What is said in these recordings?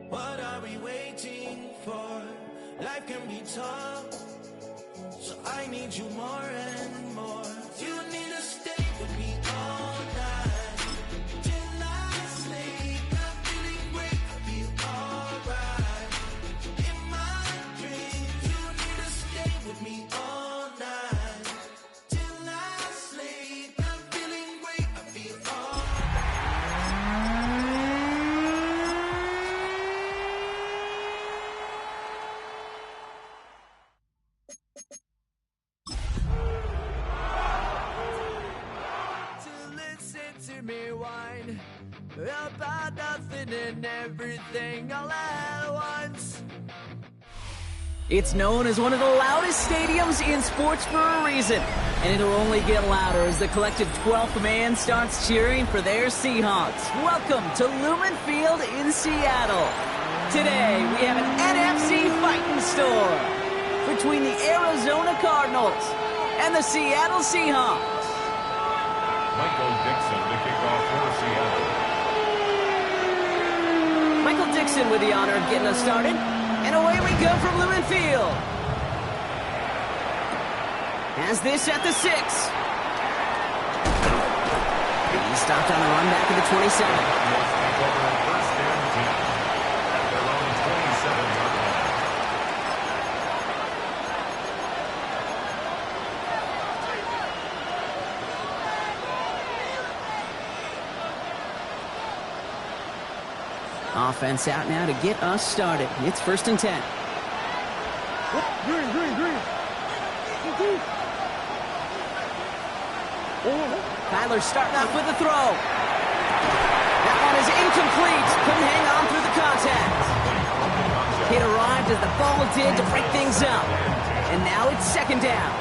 What are we waiting for? Life can be tough, so I need you more and more. You need to stay with me all night till I sleep. I'm feeling great, I feel alright. In my dreams, you need to stay with me all night till I sleep. I'm feeling great, I feel me whine about nothing and everything all at once. It's known as one of the loudest stadiums in sports for a reason, and it'll only get louder as the collective 12th man starts cheering for their Seahawks. Welcome to Lumen Field in Seattle. Today, we have an NFC fight in store between the Arizona Cardinals and the Seattle Seahawks. Michael Dixon to kick off for Seattle. Michael Dixon with the honor of getting us started. And away we go from Lumen Field. Has this at the 6. He stopped on the run back to the 27. First and 10 at their own 27-yard line. Offense out now to get us started. It's 1st and 10. Green. Kyler starting off with a throw. That one is incomplete. Couldn't hang on through the contact. Hit arrived as the ball did to break things up. And now it's 2nd down.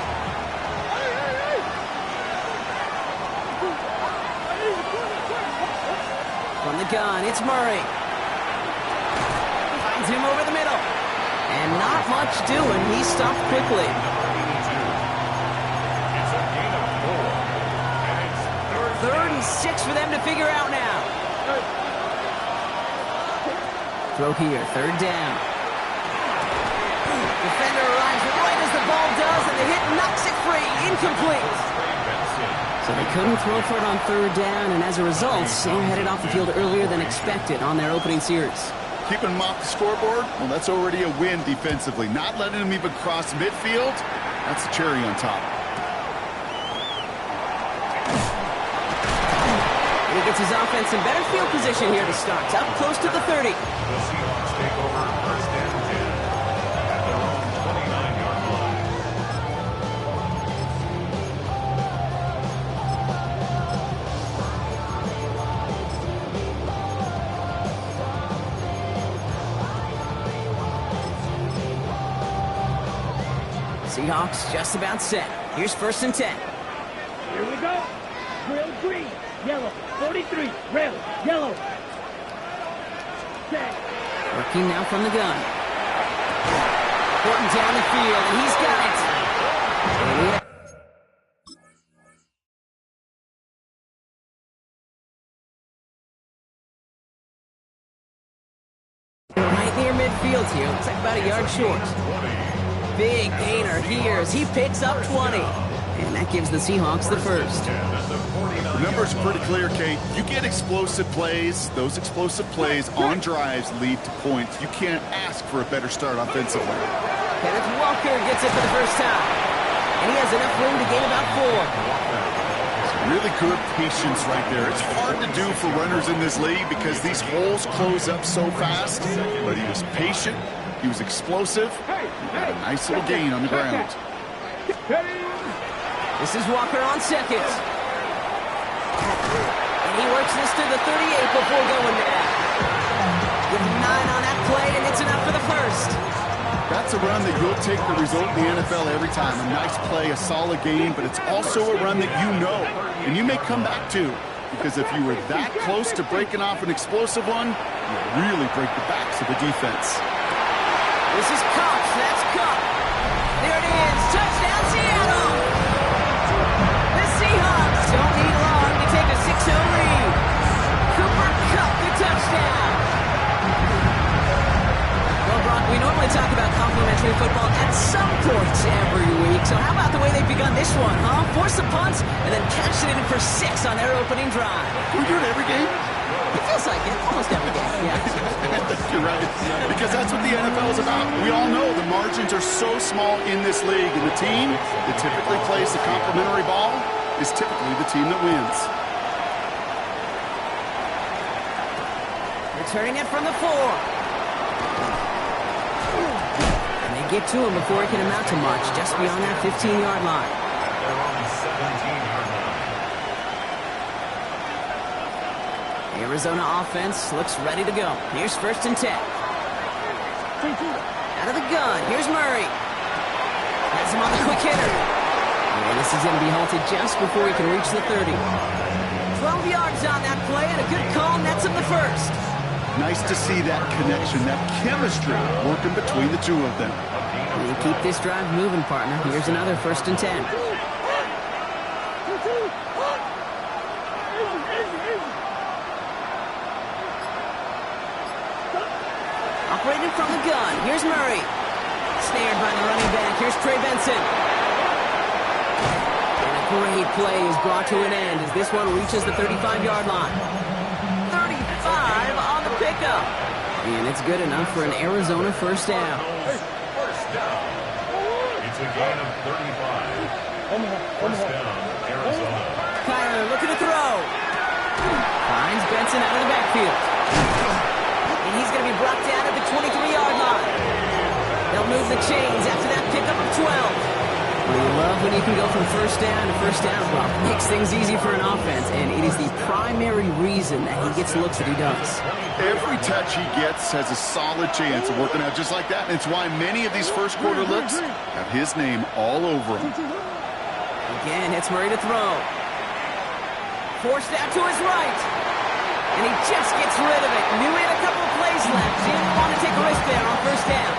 From the gun, it's Murray. Finds him over the middle. And not much doing. He stopped quickly. It's a gain of 4. And it's 3rd and 6 for them to figure out now. Throw here, 3rd down. Defender arrives right as the ball does, and the hit knocks it free. Incomplete. So they couldn't throw for it on 3rd down, and as a result, Sam headed off the field earlier than expected on their opening series. Keeping them off the scoreboard, well, that's already a win defensively. Not letting them even cross midfield, that's the cherry on top. And he gets his offense in better field position here to start. Up close to the 30. the Seahawks take over 1st and 10 at their own 29-yard line. Seahawks just about set. Here's 1st and 10. Here we go. Rail green, yellow, 43, rail, yellow. Okay. Working now from the gun. Porting down the field, and he's got it. Right near midfield here. Looks like about a yard short. Big gainer here as he picks up 20. And that gives the Seahawks the 1st. The numbers are pretty clear, Kate. You get explosive plays. Those explosive plays on drives lead to points. You can't ask for a better start offensively. Kenneth Walker gets it for the 1st time. And he has enough room to gain about 4. Really good patience right there. It's hard to do for runners in this league because these holes close up so fast. But he was patient. He was explosive. He got a nice little gain on the ground. This is Walker on 2nd. And he works this to the 38 before going down. With 9 on that play, and it's enough for the 1st. That's a run that you'll take the result in the NFL every time. A nice play, a solid game, but it's also a run that you know, and you may come back to. Because if you were that close to breaking off an explosive one, you really break the backs of the defense. This is Cup. That's Cup. There it is. Touchdown, Seattle. The Seahawks don't need long to take a 6-0 lead. Cooper Kupp, the touchdown. talk about complimentary football at some point every week. So how about the way they've begun this one, huh? Force the punt and then cash it in for 6 on their opening drive. We do it every game? It feels like it. Almost every game, yeah. You're right. Because that's what the NFL is about. We all know the margins are so small in this league. And the team that typically plays the complimentary ball is typically the team that wins. Returning it from the 4. And they get to him before it can amount to much, just beyond that 15-yard line. They're on the 17-yard line. The Arizona offense looks ready to go. Here's 1st and 10. Out of the gun. Here's Murray. Has him on the quick hitter. And this is going to be halted just before he can reach the 30. 12 yards on that play, and a good call nets him the first. Nice to see that connection, that chemistry working between the two of them. And keep this drive moving, partner. Here's another 1st and 10. Operating from the gun. Here's Murray. Snared by the running back. Here's Trey Benson. And a great play is brought to an end as this one reaches the 35-yard line. 35 on the pickup. And it's good enough for an Arizona first down. First down. It's a gain of 35. First down, Arizona. Kyler looking to throw. Finds Benson out of the backfield. And he's going to be brought down at the 23-yard line. They'll move the chains after that pickup of 12. Well, you love when you can go from first down to first down, Rob. Makes things easy for an offense, and it is the primary reason that he gets looks that he does. Every touch he gets has a solid chance of working out just like that, and it's why many of these first quarter looks have his name all over them. Again, it's Murray to throw. Forced out to his right. And he just gets rid of it. Knew he had a couple of plays left. Didn't want to take a risk there on first down.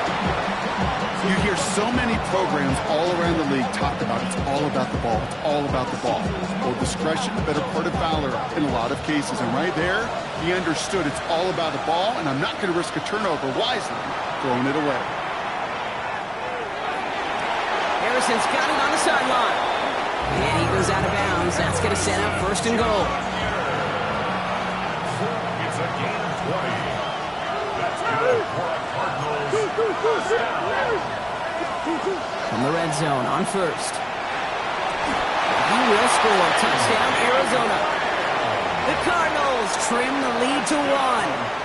You hear so many programs all around the league talk about it's all about the ball. It's all about the ball. Well, discretion, the better part of valor in a lot of cases. And right there, he understood it's all about the ball, and I'm not going to risk a turnover wisely, throwing it away. Harrison's got him on the sideline. And he goes out of bounds. That's going to set up 1st and goal. It's a gain of 20. That's good for a Cardinals first down. From the red zone on 1st. He will score. Touchdown, Arizona. The Cardinals trim the lead to 1.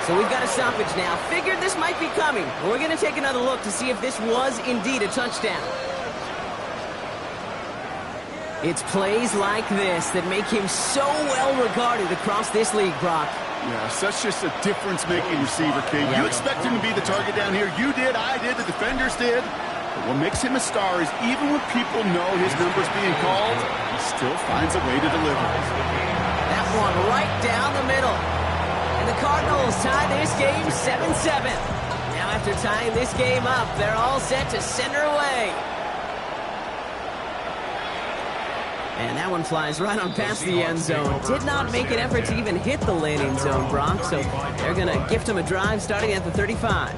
So we've got a stoppage now. Figured this might be coming. We're going to take another look to see if this was indeed a touchdown. It's plays like this that make him so well regarded across this league, Brock. Yeah, such just a difference-making receiver, Kate. You expect him to be the target down here. You did, I did, the defenders did. But what makes him a star is even when people know his number's being called, he still finds a way to deliver. That one right down the middle. And the Cardinals tie this game 7-7. Now after tying this game up, they're all set to send her away. And that one flies right on past the end zone. Did not make an effort to even hit the landing zone, Brock. So they're going to gift him a drive starting at the 35.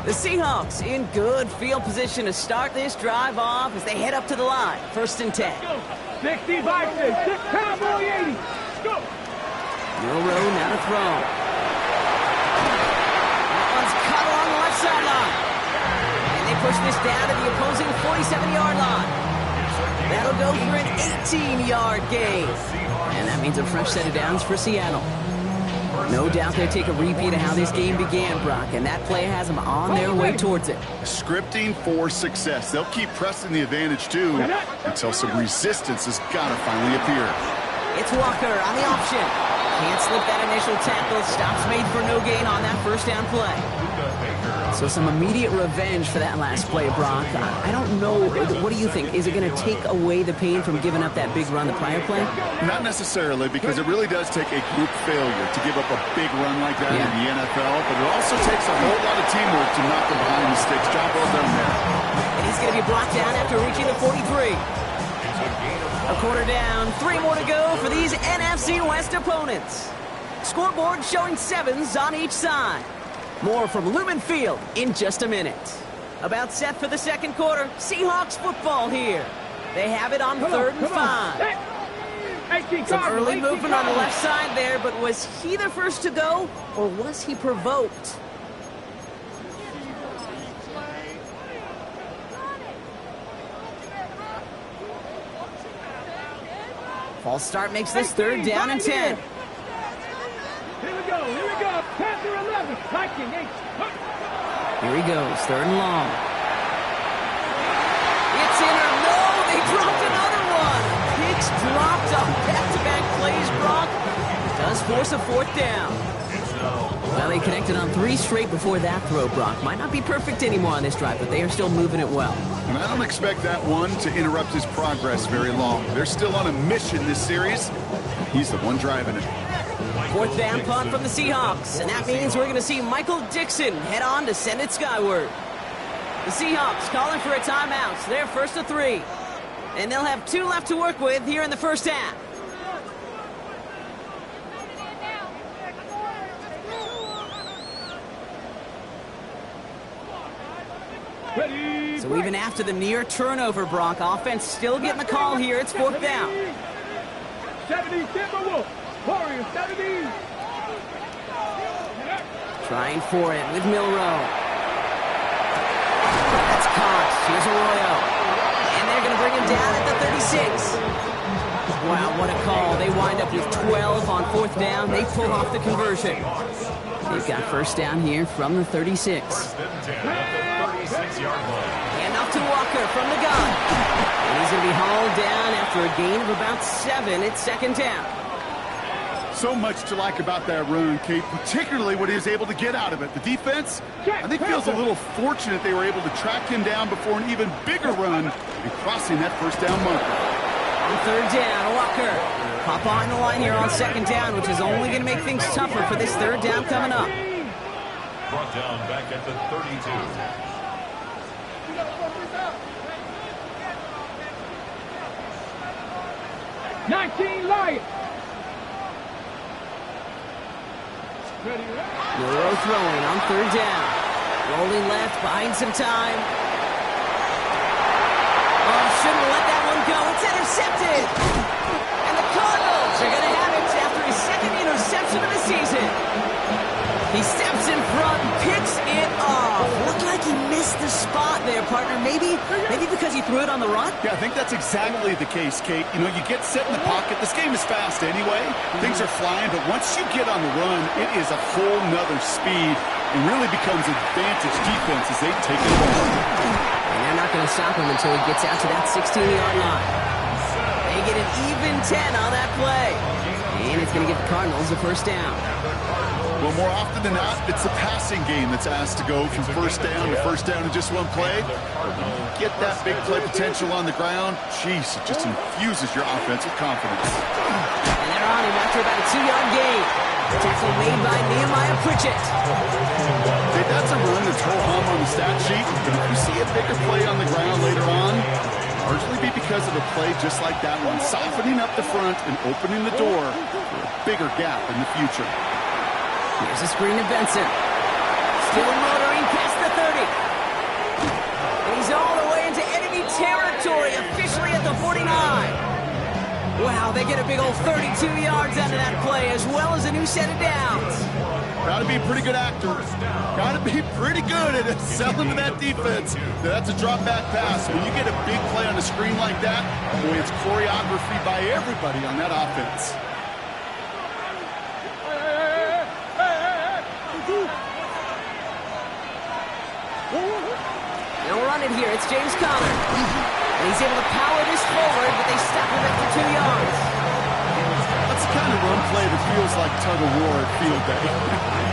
The Seahawks in good field position to start this drive off as they head up to the line. 1st and 10. 60 Vikings, Cowboy 80. Go. Milrow now to throw. That one's cut along the left sideline. And they push this down to the opposing 47-yard line. That'll go for an 18-yard gain. And that means a fresh set of downs for Seattle. No doubt they take a repeat of how this game began, Brock, and that play has them on their way towards it. Scripting for success. They'll keep pressing the advantage, too, until some resistance has got to finally appear. It's Walker on the option. Can't slip that initial tackle. Stops made for no gain on that first down play. So some immediate revenge for that last play, Brock. I don't know. What do you think? Is it going to take away the pain from giving up that big run the prior play? Not necessarily, because it really does take a group failure to give up a big run like that in the NFL, but it also takes a whole lot of teamwork to knock them behind the sticks. Job well done there. And he's going to be brought down after reaching the 43. A quarter down, 3 more to go for these NFC West opponents. Scoreboard showing 7s on each side. More from Lumen Field in just a minute. About set for the second quarter. Seahawks football here. They have it on 3rd and 5. Some early movement on the left side there, but was he the first to go, or was he provoked? False start makes this 3rd down and 10. Here we go. Panther 11. Viking 8. Here he goes, 3rd and long. It's in or no, they dropped another one. Picks dropped on back-to-back plays, Brock. Does force a 4th down. Well, they connected on 3 straight before that throw, Brock. Might not be perfect anymore on this drive, but they are still moving it well. And I don't expect that one to interrupt his progress very long. They're still on a mission this series. He's the one driving it. 4th down punt from the Seahawks, and that means we're going to see Michael Dixon head on to send it skyward. The Seahawks calling for a timeout. They're 1st to 3, and they'll have 2 left to work with here in the first half. So even after the near turnover, Brock, offense still getting the call here. It's 4th down. 70 Timberwolves. Warriors 70. Trying for it with Milroe. That's caught. Here's Arroyo. And they're going to bring him down at the 36. Wow, what a call. They wind up with 12 on 4th down. They pull off the conversion. They've got 1st down here from the 36. And off to Walker from the gun. And he's going to be hauled down after a gain of about 7 at 2nd down. So much to like about that run, Kate, particularly what he was able to get out of it. The defense, I think, feels a little fortunate they were able to track him down before an even bigger run and crossing that 1st down marker. On 3rd down, Walker. Pop on the line here on 2nd down, which is only going to make things tougher for this 3rd down coming up. Brought down back at the 32. 19 Lions. Milroe throwing on 3rd down. Rolling left, buying some time. Oh, shouldn't have let that one go. It's intercepted. And the Cardinals are going to have it after his 2nd interception of the season. He steps in front and picks it off. Looked like he missed the spot there, partner. Maybe because he threw it on the run? Yeah, I think that's exactly the case, Kate. You know, you get set in the pocket. This game is fast anyway. Things are flying, but once you get on the run, it is a whole nother speed and really becomes advantage defense as they take it over. And they're not going to stop him until he gets out to that 16-yard line. They get an even 10 on that play. And it's going to give the Cardinals a 1st down. Well, more often than not, it's the passing game that's asked to go from 1st down to 1st down in just one play. But when you get that big play potential on the ground, jeez, it just infuses your offensive confidence. And they're on him after about a 2-yard gain. Tackle made by Nehemiah Pritchett. Hey, that's a run that's ho-hum on the stat sheet, but if you see a bigger play on the ground later on, largely be because of a play just like that one, softening up the front and opening the door for a bigger gap in the future. Here's a screen to Benson. Still motoring past the 30. And he's all the way into enemy territory, officially at the 49. Wow, they get a big old 32 yards out of that play, as well as a new set of downs. Got to be a pretty good actor. Got to be pretty good at selling to that defense. That's a drop-back pass. When you get a big play on a screen like that, boy, it's choreography by everybody on that offense. They'll run it here. It's James Conner. And he's able to power this forward, but they stop him after 2 yards. That's the kind of run play that feels like tug-of-war at field day.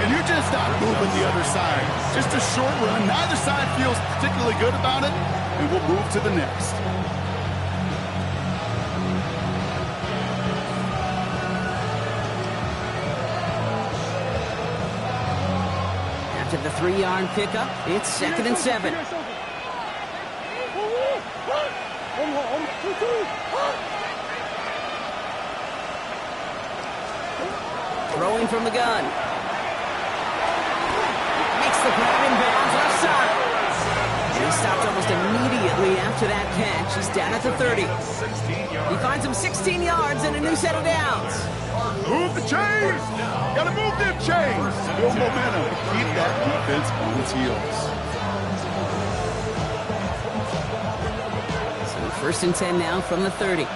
And you're just not moving the other side. Just a short run. Neither side feels particularly good about it, and we'll move to the next. After the 3-yard pickup, it's 2nd and 7. Throwing from the gun. Makes the grab in bounds left side. And he stopped almost immediately after that catch. He's down at the 30. He finds him 16 yards and a new set of downs. Move the chains! Gotta move them chains! Build momentum. Keep that defense on its heels. So first and 10 now from the 30.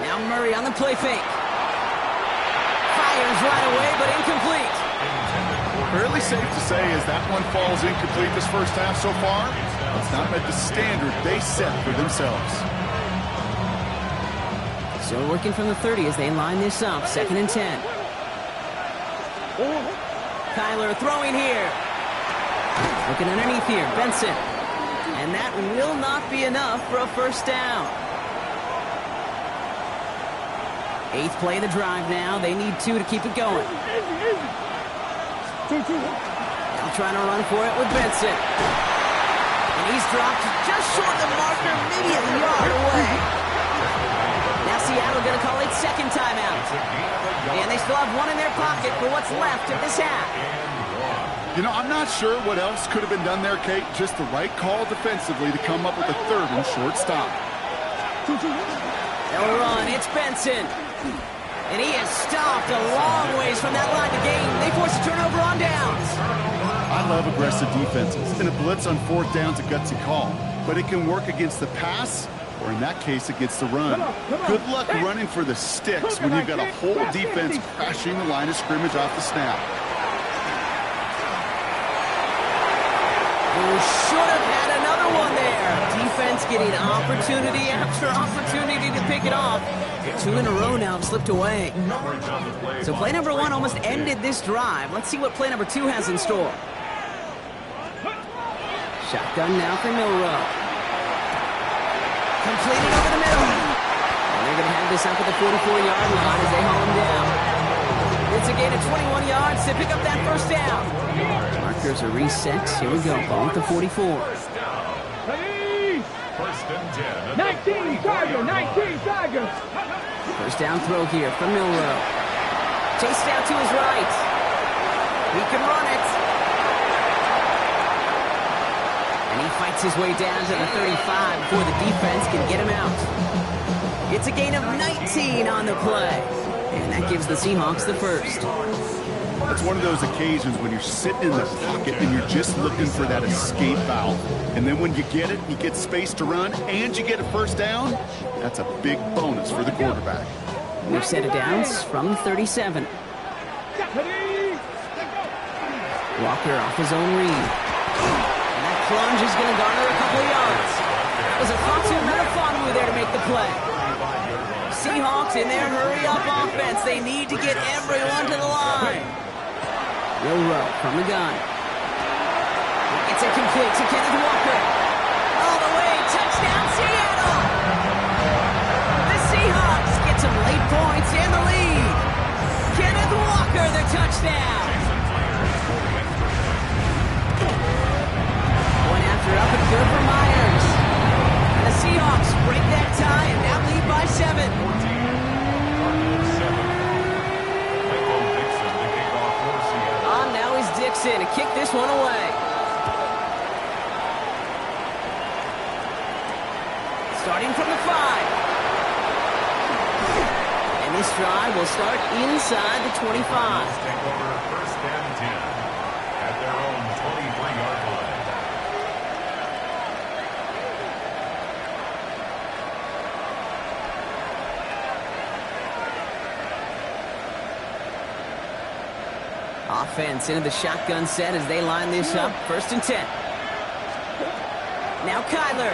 Now Murray on the play fake. Fires right away, but incomplete. Fairly safe to say as that one falls incomplete this first half so far, it's not met the standard they set for themselves. Still working from the 30 as they line this up. Second and 10. Kyler throwing here. Looking underneath here. Benson. And that will not be enough for a first down. 8th play of the drive now. They need 2 to keep it going. Now trying to run for it with Benson. And he's dropped just short of the marker, maybe a yard away. Now Seattle going to call it second timeout. And they still have one in their pocket for what's left of this half. You know, I'm not sure what else could have been done there, Kate. Just the right call defensively to come up with a third and short stop. They'll run. It's Benson. And he is stopped a long ways from that line of game. They force a turnover on downs. I love aggressive defenses, and a blitz on 4th down's a gutsy call. But it can work against the pass, or in that case, against the run. Good luck running for the sticks when you've got a whole defense crashing the line of scrimmage off the snap. Should have had another one there. Defense getting opportunity after opportunity to pick it off. 2 in a row now have slipped away. So play number 1 almost ended this drive. Let's see what play number 2 has in store. Shotgun now for Milrow. Completed over the middle. And they're going to have this up at the 44-yard line as they haul him down. It's a gain of 21 yards to pick up that first down. Markers are reset. Here we go. Ball at the 44. 19 Tigers, 19 Tigers. First down throw here from Milrow. Chased out to his right. He can run it. And he fights his way down to the 35 before the defense can get him out. It's a gain of 19 on the play. And that gives the Seahawks the first. It's one of those occasions when you're sitting in the pocket and you're just looking for that escape valve. And then when you get it, you get space to run, and you get a first down, that's a big bonus for the quarterback. New set of downs from 37. Walker off his own read. And that plunge is going to garner a couple of yards. That was a Fatu Metaphonu there to make the play. Seahawks in their hurry-up offense. They need to get everyone to the line. Milrow from the gun. It's incomplete to Kenneth Walker. All the way, touchdown Seattle! The Seahawks get some late points in the lead. Kenneth Walker, the touchdown. Point after up and good for Myers. And the Seahawks break that tie and now lead by 7. Dixon to kick this one away. Starting from the 5. And this drive will start inside the 25. Take over first and 10 at their own 23-yard line. Offense into the shotgun set as they line this up. First and 10. Now Kyler.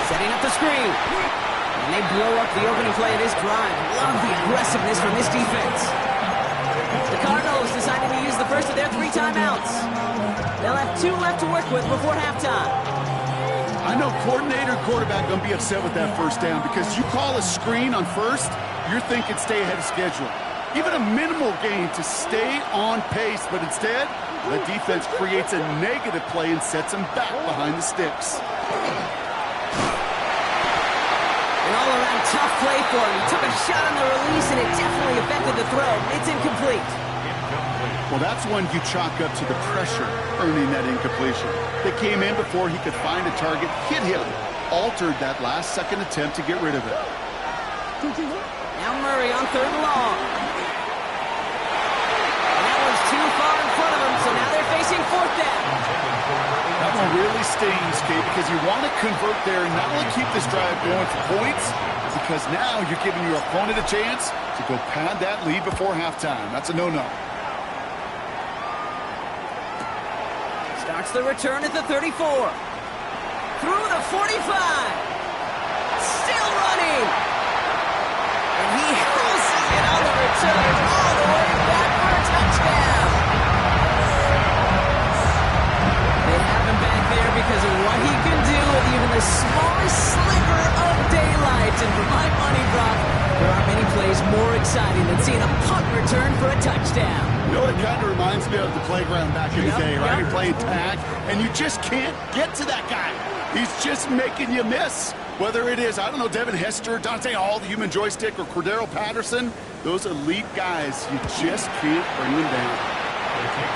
Setting up the screen. And they blow up the opening play of this drive. Love the aggressiveness from this defense. The Cardinals deciding to use the first of their 3 timeouts. They'll have 2 left to work with before halftime. I I know coordinator and quarterback going to be upset with that first down because you call a screen on first, you're thinking stay ahead of schedule. Even a minimal gain to stay on pace, but instead, the defense creates a negative play and sets them back behind the sticks. An all-around tough play for him. He took a shot on the release, and it definitely affected the throw. It's incomplete. Well, that's one you chalk up to the pressure earning that incompletion. They came in before he could find a target, hit him, altered that last-second attempt to get rid of it. Now Murray on 3rd and long. And that one's too far in front of him, so now they're facing 4th down. That one really stings, Kate, because you want to convert there and not only keep this drive going for points, because now you're giving your opponent a chance to go pad that lead before halftime. That's a no-no. Starts the return at the 34. Through the 45. Still running. And he houses it on the return all the way back for a touchdown. They have him back there because of what he can do with even the smallest sliver of daylight. And for my money, Brock, there aren't many plays more exciting than seeing a punt return for a touchdown. You know, it kind of reminds me of the playground back in the day, right? You're playing tag, and you just can't get to that guy. He's just making you miss. Whether it is, I don't know, Devin Hester, Dante Hall, the human joystick, or Cordero Patterson, those elite guys, you just can't bring them down.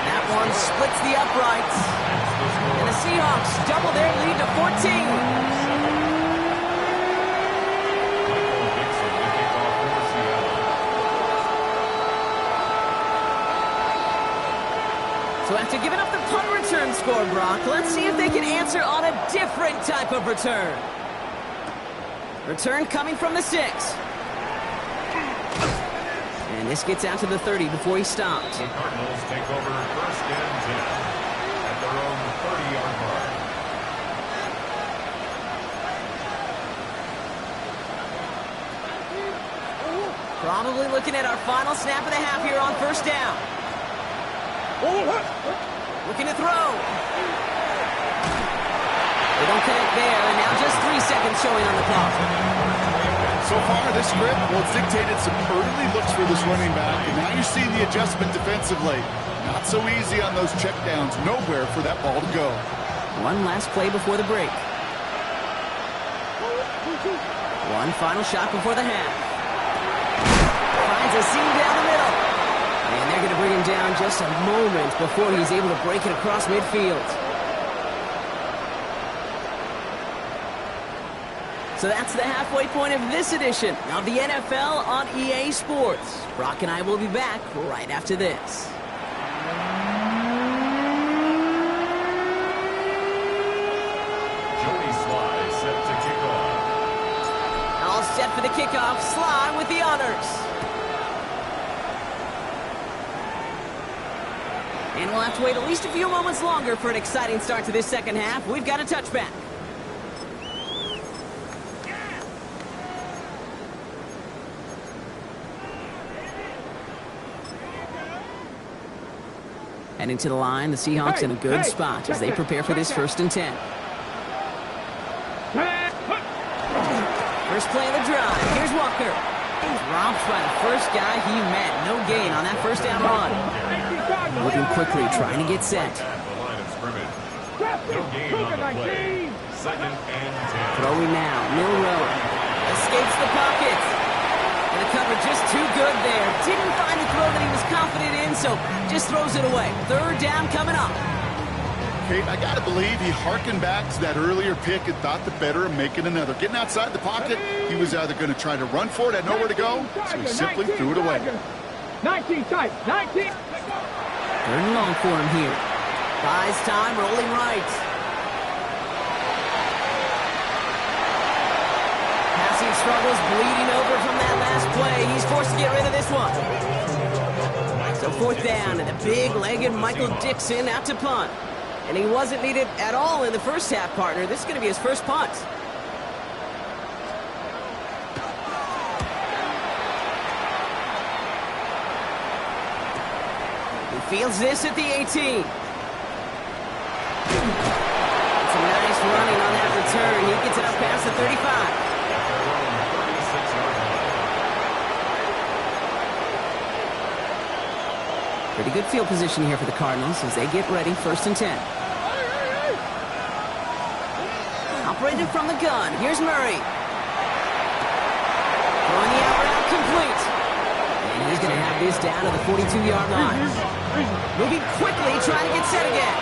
That one splits the uprights. And the Seahawks double their lead to 14. So after giving up the punt return score, Brock, let's see if they can answer on a different type of return. Return coming from the 6. And this gets out to the 30 before he stops. The Cardinals take over 1st and 10 at their own 30-yard line. Probably looking at our final snap of the half here on 1st down. Looking to throw. They don't connect there, and now just 3 seconds showing on the clock. So far, this script, well, it's dictated some early looks for this running back, and now you see the adjustment defensively. Not so easy on those checkdowns. Nowhere for that ball to go. One last play before the break. One final shot before the half. Finds a seam down the middle. And they're going to bring him down just a moment before he's able to break it across midfield. So that's the halfway point of this edition of the NFL on EA Sports. Brock and I will be back right after this. Jody Sly set to kick off. All set for the kickoff. Sly with the honors. And we'll have to wait at least a few moments longer for an exciting start to this second half. We've got a touchback. Heading to the line, the Seahawks in a good spot as they prepare for this 1st and 10. First play of the drive. Here's Walker. Dropped by the first guy he met. No gain on that 1st down run. Moving quickly, trying to get set. At the line of scrimmage. No gain on the play. 2nd and 10. Throwing now, Milrow. Escapes the pocket. And the cover just too good there. Didn't find the throw that he was confident in, so just throws it away. 3rd down coming up. Kate, I got to believe he harkened back to that earlier pick and thought the better of making another. Getting outside the pocket, he was either going to try to run for it, had nowhere to go, so he simply threw it away. 19 tight, 19. 3rd and long for him here. Buys time, rolling right. Passing struggles, bleeding over from that last play. He's forced to get rid of this one. So 4th down, and the big-legged Michael Dixon out to punt. And he wasn't needed at all in the first half, partner. This is going to be his first punt. He fields this at the 18. It's a nice running on that return. the 35. Pretty good field position here for the Cardinals as they get ready, 1st and 10. Operated from the gun. Here's Murray. Throwing the out route complete. And he's going to have this down to the 42-yard line. Moving quickly, trying to get set again.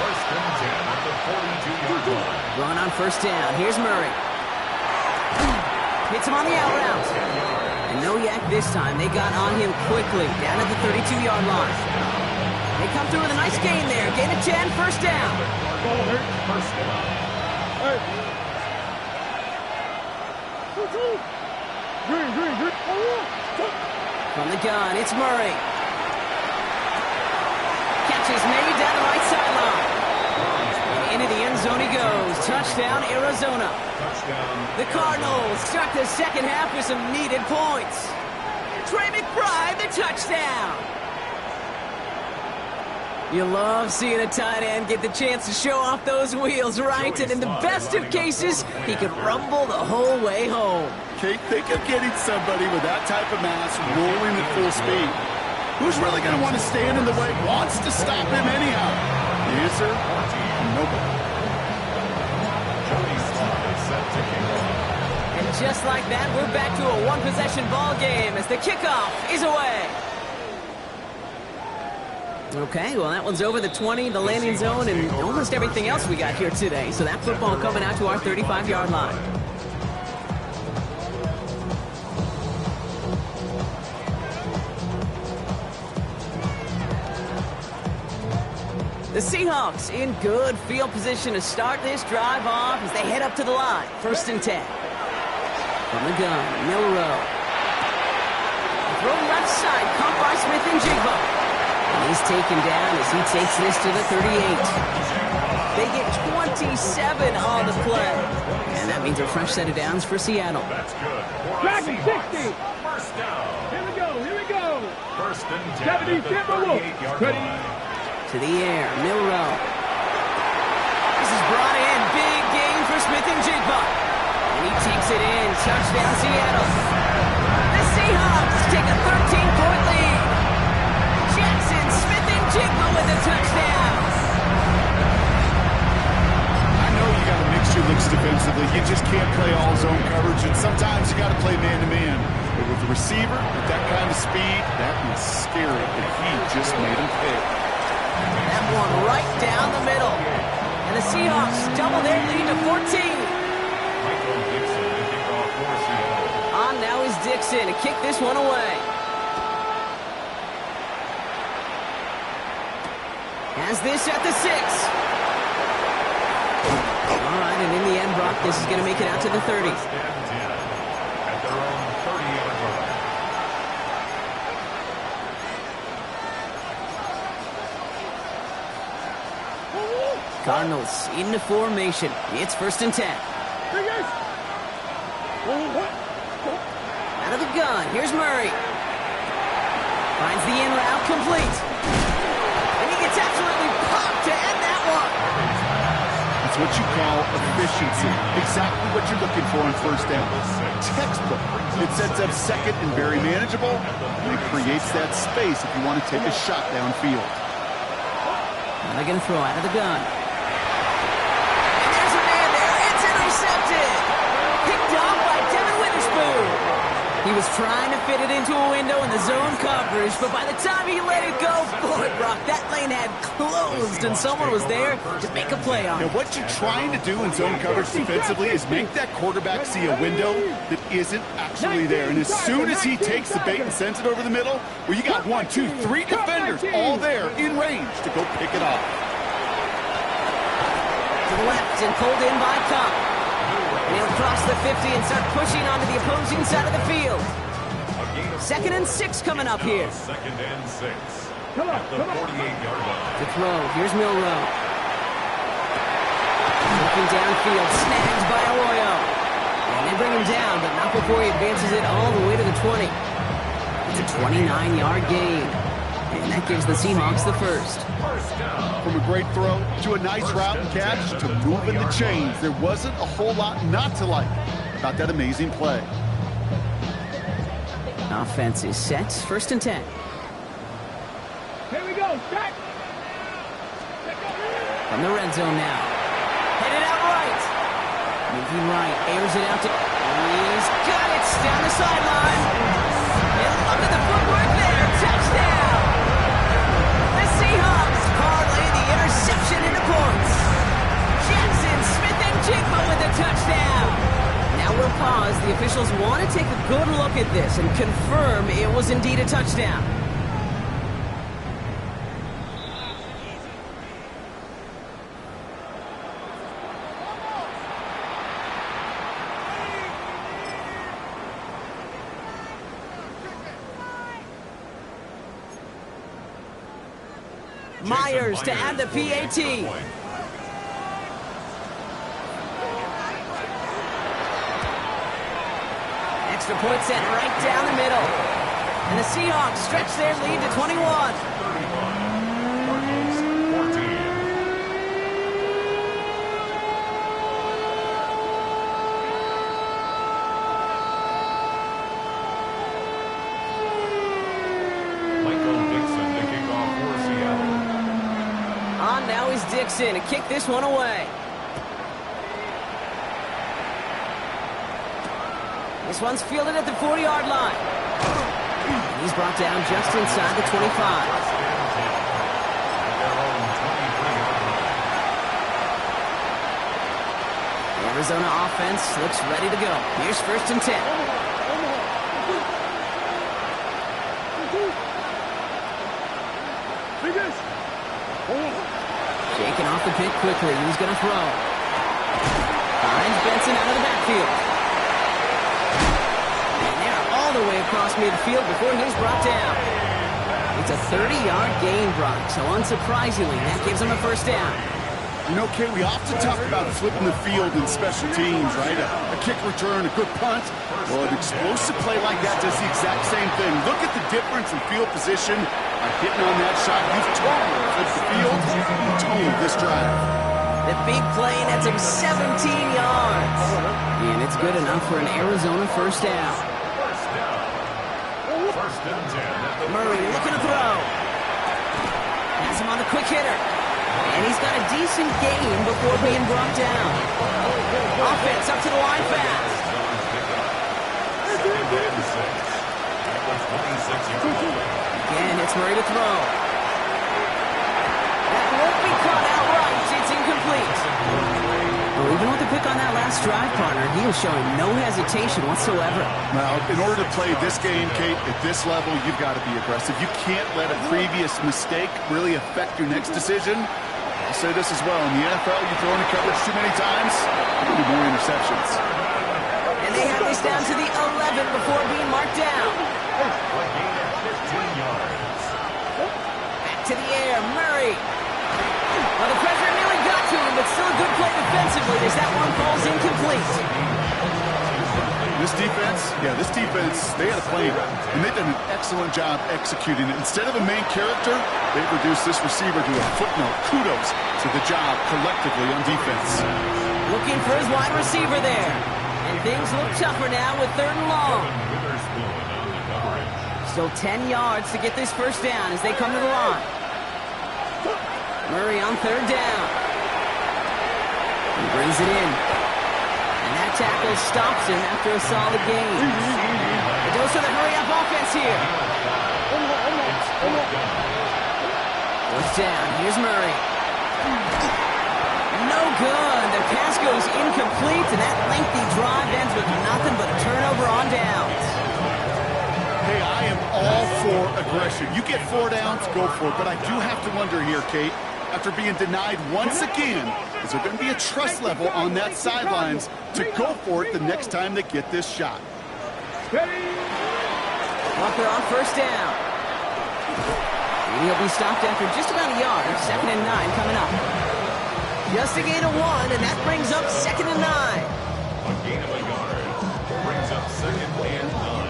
1st and 10 at the 42-yard line. Run on 1st down. Here's Murray. Hits him on the out route. And no yak this time. They got on him quickly, down at the 32-yard line. They come through with a nice gain there. Gain of 10, 1st down. 1st down. From the gun, it's Murray. Catch is made down the right sideline. And into the end zone he goes. Touchdown, Arizona. The Cardinals start the second half with some needed points. Trey McBride, the touchdown. You love seeing a tight end get the chance to show off those wheels, right? And in the best of cases, he could rumble the whole way home. Kate, think of getting somebody with that type of mass rolling at full speed. Who's really going to want to stand in the way, wants to stop him anyhow? The answer? Nobody. And just like that, we're back to a one-possession ball game as the kickoff is away. Okay, well, that one's over the 20, the landing zone, and almost everything else we got here today. So that football coming out to our 35-yard line. The Seahawks in good field position to start this drive off as they head up to the line. 1st and 10. From the gun, Milrow. Throw left side, caught by Smith and Jigba. And he's taken down as he takes this to the 38. They get 27 on the play. And that means a fresh set of downs for Seattle. That's good. Drag him, 60. 1st down. Here we go. 1st and 10 at 70, the 38-yard line. To the air, Milrow. This is brought in. Big gain for Smith and Jigba. And he takes it in. Touchdown, Seattle. The Seahawks take a 13-point lead. Jackson, Smith and Jigba with a touchdown. I know you got to mix your looks defensively. You just can't play all zone coverage, and sometimes you got to play man-to-man. But with the receiver, with that kind of speed, that is scary, and he just made him pay. That one right down the middle. And the Seahawks double their lead to 14. On now is Dixon to kick this one away. Has this at the 6. All right, and in the end, Brock, this is going to make it out to the 30. At their own 30-yard line. Cardinals into formation. It's 1st and 10. Out of the gun. Here's Murray. Finds the in route complete. And he gets absolutely popped to end that one. That's what you call efficiency. Exactly what you're looking for on 1st down. Textbook. It sets up 2nd and very manageable, and it creates that space if you want to take a shot downfield. Now they're going to throw out of the gun. And there's a man there. It's intercepted. Picked off by Devin Witherspoon. He was trying to fit it into a window in the zone coverage, but by the time he let it go, boy, Brock, that lane had closed, and someone was there to make a play on it. Now, what you're trying to do in zone coverage defensively is make that quarterback see a window that isn't actually there. And as soon as he takes the bait and sends it over the middle, well, you got 1, 2, 3 defenders all there in range to go pick it off. To the left and pulled in by Cup. And he'll cross the 50 and start pushing onto the opposing side of the field. 2nd and 6 coming up here. 2nd and 6. At the 48-yard line. To throw, here's Milrow. Looking downfield, snagged by Arroyo. And they bring him down, but not before he advances it all the way to the 20. It's a 29-yard gain. And that gives the Seahawks the first. From a great throw to a nice route and catch to moving the chains. There wasn't a whole lot not to like about that amazing play. Offense is set. First and 10. Here we go. Start. From the red zone now. Headed out right. Moving right. Airs it out to... He's got it. Down the sideline. And look at the footwork there. Touchdown. The Seahawks parlay the interception into points. Jackson Smith-Njigba with a touchdown. Now we'll pause. The officials want to take a good look at this and confirm it was indeed a touchdown. Myers to add the PAT. Extra point set right down the middle. And the Seahawks stretch their lead to 21. 14. Michael Dixon to kick off for Seattle. On now is Dixon to kick this one away. This one's fielded at the 40-yard line. He's brought down just inside the 25. The Arizona offense looks ready to go. Here's first and 10. Shaking off the pick quickly. He's going to throw. Finds Benson out of the backfield. And they're all the way across midfield before he's brought down. It's a 30-yard gain, Brock, so unsurprisingly, that gives him a first down. You know, Kate, we often talk about flipping the field in special teams, right? A kick return, a good punt. Well, an explosive play like that does the exact same thing. Look at the difference in field position. By hitting on that shot, you've totally flipped the field and toned this drive. The big play nets him 17 yards. And it's good enough for an Arizona first down. First and 10. Murray looking to throw. Has him on the quick hitter. And he's got a decent gain before being brought down. Offense up to the line fast. Again, it's Murray to throw. That won't be caught outright. It's incomplete. Well, even with the pick on that last drive, partner, he was showing no hesitation whatsoever. Now, in order to play this game, Kate, at this level, you've got to be aggressive. You can't let a previous mistake really affect your next decision. I'll say this as well. In the NFL, you throw into coverage too many times, you'll do more interceptions. And they have this down to the 11 before being marked down. Back to the air, Murray. Well, the pressure nearly got to him, but still a good play defensively as that one falls incomplete. This defense, they had a plan, and they did an excellent job executing it. Instead of a main character, they reduced this receiver to a footnote. Kudos to the job collectively on defense. Looking for his wide receiver there. And things look tougher now with 3rd and long. Still 10 yards to get this first down as they come to the line. Murray on 3rd down. He brings it in. And that tackle stops him after a solid gain. It goes to the hurry-up offense here. First down. Here's Murray. No good. The pass goes incomplete, and that lengthy drive ends with nothing but a turnover on downs. Hey, I am all for aggression. You get 4 downs, go for it. But I do have to wonder here, Kate, after being denied once again, is there going to be a trust level on that sidelines to go for it the next time they get this shot? Walker on first down. And he'll be stopped after just about a yard. 2nd and 9 coming up. Just a gain of 1, and that brings up 2nd and 9. A gain of a yard brings up 2nd and 9.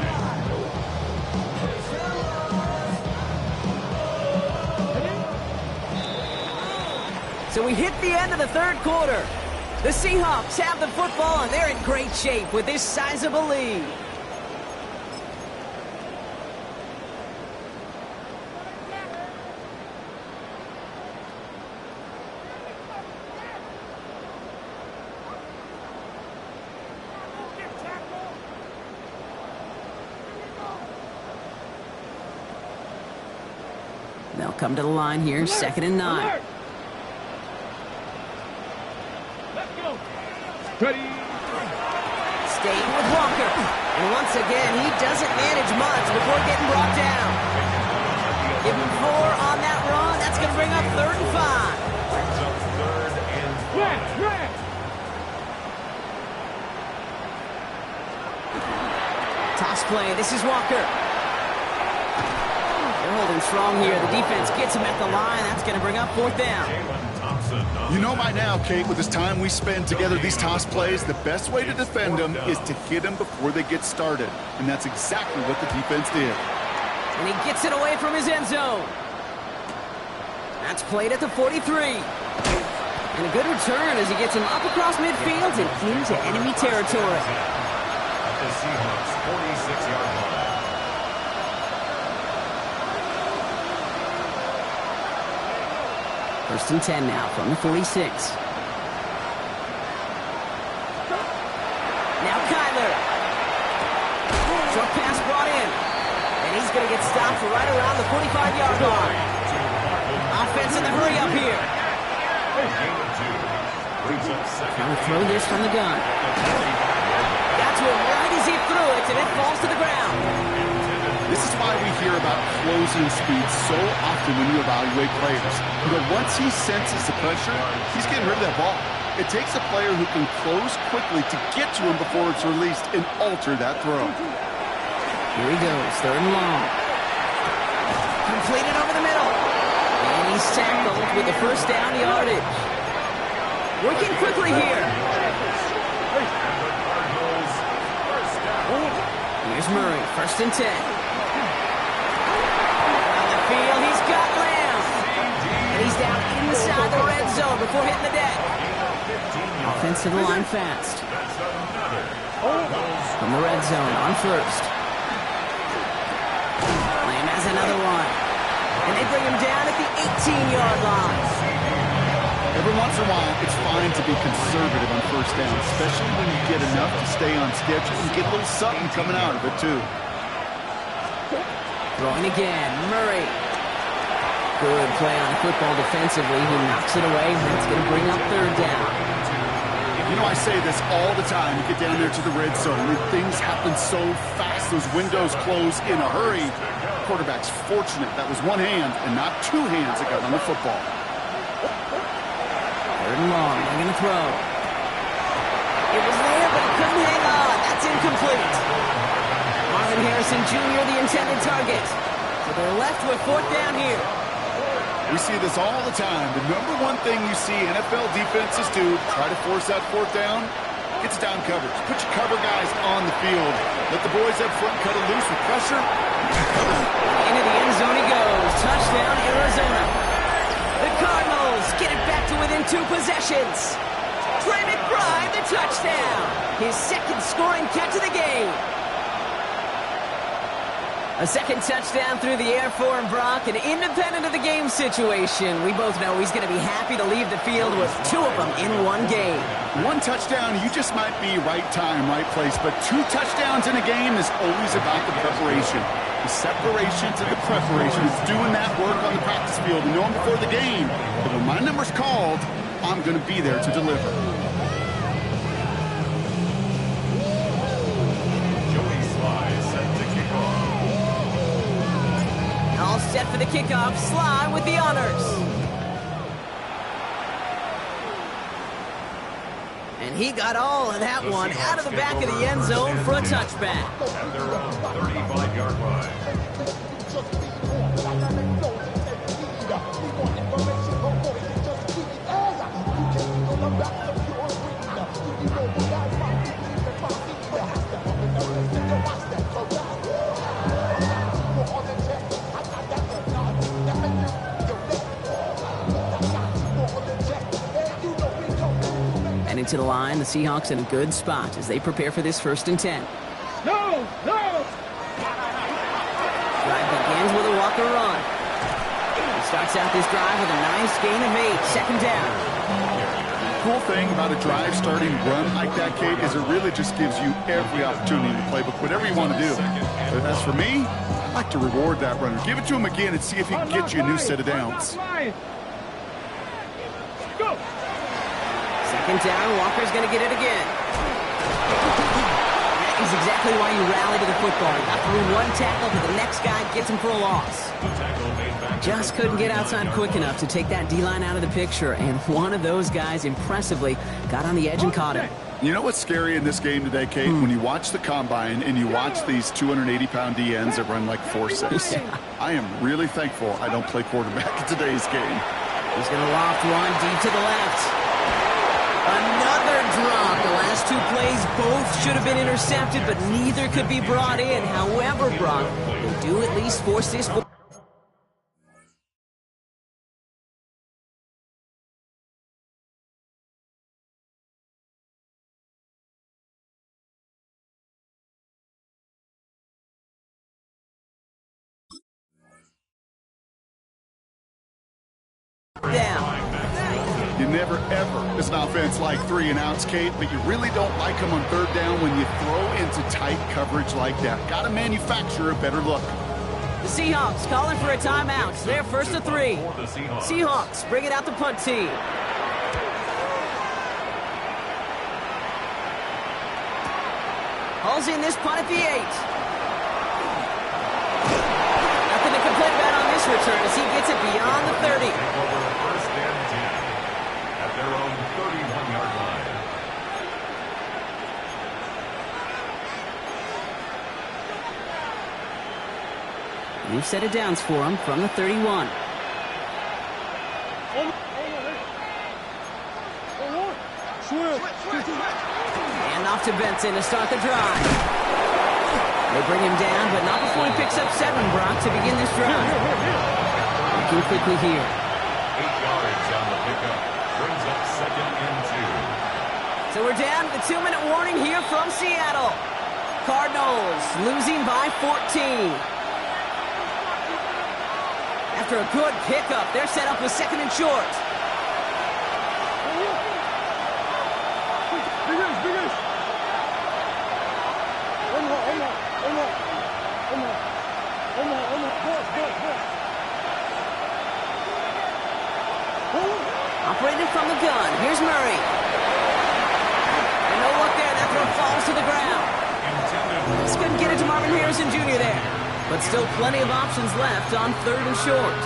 we hit the end of the third quarter. The Seahawks have the football, and they're in great shape with this sizable lead. They'll come to the line here, 2nd and 9. Let's go. Ready. Staying with Walker. And once again, he doesn't manage much before getting brought down. Give him 4 on that run. That's going to bring up 3rd and 5. Brings up 3rd and 5. Right. Toss play. This is Walker. They're holding strong here. The defense gets him at the line. That's going to bring up 4th down. You know by now, Kate, with this time we spend together, these toss plays, the best way to defend them is to hit them before they get started. And that's exactly what the defense did. And he gets it away from his end zone. That's played at the 43. And a good return as he gets him up across midfield and into enemy territory. At the Seahawks 46-yard line. First and 10 now from the 46. Now Kyler. Short pass brought in. And he's going to get stopped right around the 45-yard line. Offense in the hurry up here. Trying to throw this from the gun. Got to him right as he threw it, and it falls to the ground. This is why we hear about closing speed so often when you evaluate players. But once he senses the pressure, he's getting rid of that ball. It takes a player who can close quickly to get to him before it's released and alter that throw. Here he goes, 3rd and long. Completed over the middle. And he's tackled with the first down yardage. Working quickly here. Here's Murray, 1st and 10. Field, he's got Lamb. And he's down inside the red zone before hitting the deck. Offense to the line fast. From the red zone on 1st. Lamb has another one. And they bring him down at the 18-yard line. Every once in a while, it's fine to be conservative on 1st down, especially when you get enough to stay on schedule and get a little something coming out of it, too. Throwing again, Murray. Good play on the football defensively. He knocks it away, and that's going to bring up 3rd down. You know, I say this all the time. You get down there to the red zone, and things happen so fast. Those windows close in a hurry. Quarterback's fortunate that was one hand and not 2 hands that got on the football. 3rd and long, they're going to throw. It was there, but he couldn't hang on. That's incomplete. Marvin Harrison Jr., the intended target. So they're left with 4th down here. We see this all the time. The number one thing you see NFL defenses do, try to force that 4th down, it's down coverage. Put your cover guys on the field. Let the boys up front cut it loose with pressure. Into the end zone he goes. Touchdown, Arizona. The Cardinals get it back to within 2 possessions. Trey McBride, the touchdown. His 2nd scoring catch of the game. A 2nd touchdown through the air for Brock, and independent of the game situation, we both know he's going to be happy to leave the field with 2 of them in one game. 1 touchdown, you just might be right time, right place, but 2 touchdowns in a game is always about the preparation. The separation to the preparation is doing that work on the practice field and knowing before the game that when my number's called, I'm going to be there to deliver. All set for the kickoff. Sly with the honors. And he got all of that one out of the back of the end zone for a touchback. At their own 35-yard line. to the line. The Seahawks in a good spot as they prepare for this 1st and 10. No! No! Drive begins with a Walker run. He starts out this drive with a nice gain of 8. 2nd down. Cool thing about a drive starting run like that, Kate, is it really just gives you every opportunity in the playbook, whatever you want to do. But as for me, I like to reward that runner. Give it to him again and see if he can get you a new set of downs. Go! 2nd down, Walker's going to get it again. That is exactly why you rally to the football. You got through one tackle, but the next guy gets him for a loss. Just couldn't get outside quick enough to take that D-line out of the picture, and one of those guys impressively got on the edge and caught him. You know what's scary in this game today, Kate? When you watch the combine and you watch these 280-pound DNs that run like 4.6. Yeah. I am really thankful I don't play quarterback in today's game. He's going to loft one deep to the left. Another drop. The last 2 plays both should have been intercepted, but neither could be brought in. However, Brock, they do at least force this. Down. You never, ever, as an offense, like 3 and outs, Kate, but you really don't like them on 3rd down when you throw into tight coverage like that. Got to manufacture a better look. The Seahawks calling for a timeout. They're 1st and 3. Seahawks bring it out the punt team. Hauls in this punt at the 8. Nothing to complain about on this return as he gets it beyond the 30. First and 10 at their own 31-yard line. New set of downs for him from the 31. And off to Benson to start the drive. They bring him down, but not before he picks up 7, Brock, to begin this drive. Looking quickly here. 8 yards on the pickup. Brings up 2nd and 2. So we're down to the 2-minute warning here from Seattle. Cardinals losing by 14. After a good pickup, they're set up with 2nd and short. Operated from the gun. Here's Murray. And no look there. That throw falls to the ground. Just couldn't get it to Marvin Harrison Jr. there. But still plenty of options left on 3rd and short.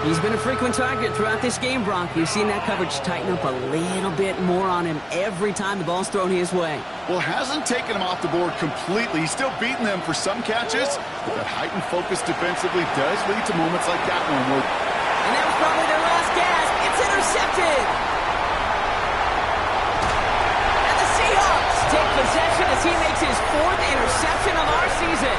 He's been a frequent target throughout this game, Brock. You've seen that coverage tighten up a little bit more on him every time the ball's thrown his way. Well, hasn't taken him off the board completely. He's still beating them for some catches, but that heightened focus defensively does lead to moments like that one where... And that was probably their last gasp. It's intercepted. And the Seahawks take possession as he makes his 4th interception of our season.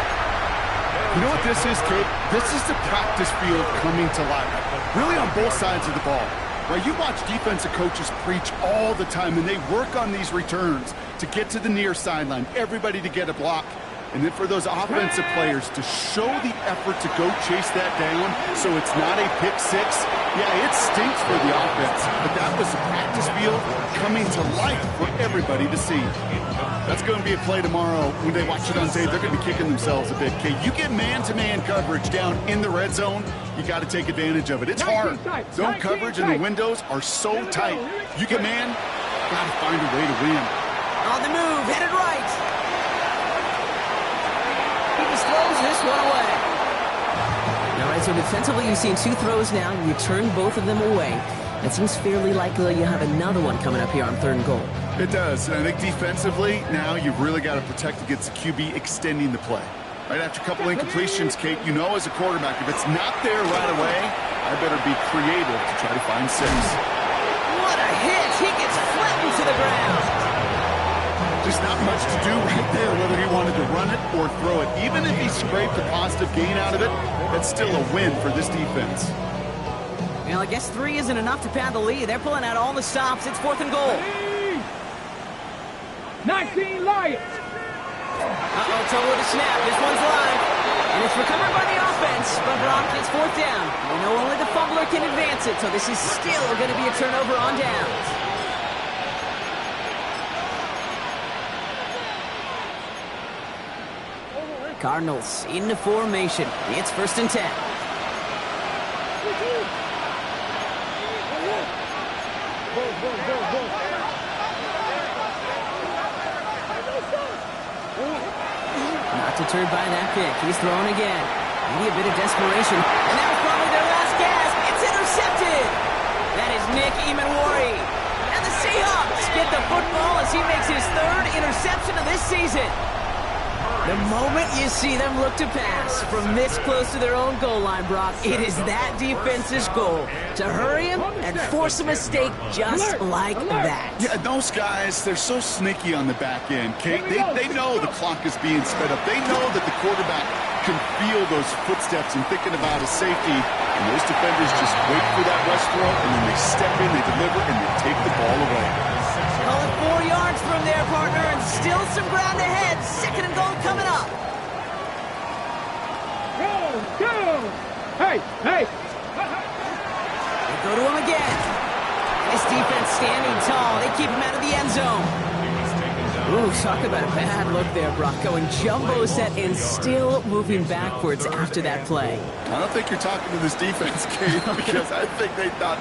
You know what this is, Kate? This is the practice field coming to life. Really on both sides of the ball. Right, you watch defensive coaches preach all the time, and they work on these returns to get to the near sideline, everybody to get a block. And then for those offensive players to show the effort to go chase that down so it's not a pick 6. Yeah, it stinks for the offense, but that was the practice field coming to life for everybody to see. That's going to be a play tomorrow. When they watch it on tape, they're going to be kicking themselves a bit. Okay, you get man-to-man coverage down in the red zone, you got to take advantage of it. It's hard. Zone coverage and the windows are so tight. You get man, got to find a way to win. On the move, headed right. He just throws this one away. All right, so defensively, you've seen 2 throws now. You turn both of them away. It seems fairly likely you have another one coming up here on 3rd and goal. It does. And I think defensively, now you've really got to protect against the QB extending the play. Right after a couple incompletions, Kate, you know as a quarterback, if it's not there right away, I better be creative to try to find 6. What a hit! He gets flattened to the ground. Just not much to do right there, whether he wanted to run it or throw it. Even if he scraped a positive gain out of it, that's still a win for this defense. Well, I guess 3 isn't enough to pad the lead. They're pulling out all the stops. It's 4th and goal. 19 Lions. Uh-oh, trouble with the snap. This one's live. And it's recovered by the offense, but Brock gets fourth down. We know only the fumbler can advance it, so this is still going to be a turnover on downs. Cardinals into formation. It's 1st and 10. Not deterred by that pick. He's throwing again. Maybe a bit of desperation. And that was probably their last gasp. It's intercepted. That is Nick Emanwari. And the Seahawks get the football as he makes his 3rd interception of this season. The moment you see them look to pass from this close to their own goal line, Brock, it is that defense's goal to hurry him and force a mistake just like that. Yeah, those guys, they're so sneaky on the back end, Kate. They know the clock is being sped up. They know that the quarterback can feel those footsteps and thinking about his safety. And those defenders just wait for that rush throw, and then they step in, they deliver, and they take the ball away. Call it 4 yards from there, partner, and still some ground ahead. 2nd and goal coming up. Go! Hey! They go to him again. This defense standing tall. They keep him out of the end zone. Ooh, talk about a bad look there, Brock. Going jumbo set and still moving backwards after that play. I don't think you're talking to this defense, Kate, because I think they thought